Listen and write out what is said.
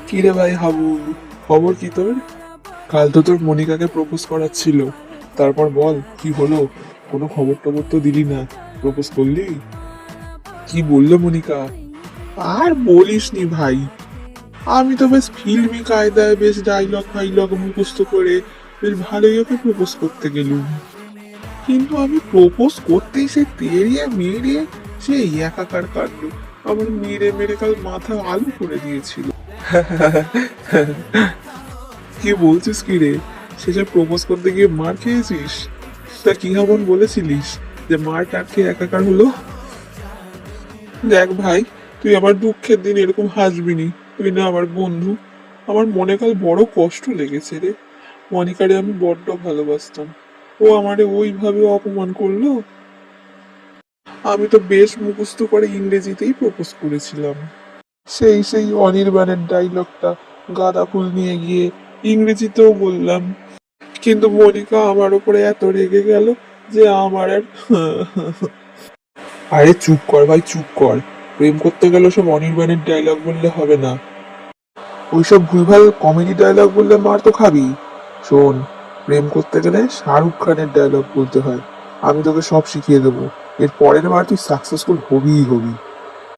কি রে ভাই হাবু, খবর কি তোর? কাল তো তোর মনিকাকে প্রপোজ করার ছিল। তারপর বল কি হলো? কোনো খবর টবর তো দিলি না। প্রপোজ করলি? কি বললো মনিকা? আর বলিস নি ভাই, আমি তো বেশ ফিল্মি কায়দায় বেশ ডায়লগ ফাইলগ মুখস্থ করে বেশ ভালোই ওকে প্রপোজ করতে গেলুম। কিন্তু আমি প্রপোজ করতেই সে তেড়িয়ে মেরে সেই একাকার কাণ্ড। আমার মেরে মেরে কাল মাথা আলু করে দিয়েছিল। কি বলছিস কি রে? শেষে প্রপোজ করতে গিয়ে মার খেয়েছিস? তা কি হবন বলেছিলিস যে মার টাটকে একাকার হলো? দেখ ভাই, তুই আমার দুঃখের দিন এরকম হাসবি নি। তুই না আমার বন্ধু। আমার মনে কাল বড় কষ্ট লেগেছে রে। মনিকারে আমি বড্ড ভালোবাসতাম, ও আমারে ওইভাবে অপমান করলো। আমি তো বেশ মুখস্থ করে ইংরেজিতেই প্রপোজ করেছিলাম। সেই অনির্বাণের ডায়লগটা গাঁদা ফুল নিয়ে গিয়ে ইংরেজিতেও বললাম। কিন্তু মনিকা আমার উপরে এত রেগে গেল যে আমার আর আরে চুপ কর ভাই, চুপ কর। প্রেম করতে গেলে সব অনির্বাণের ডায়লগ বললে হবে না। ওইসব ভুলভাল কমেডি ডায়লগ বললে মার তো খাবি। শোন, প্রেম করতে গেলে শাহরুখ খানের ডায়লগ বলতে হয়। আমি তোকে সব শিখিয়ে দেবো। এর পরের বার তুই সাকসেসফুল হবিই হবি।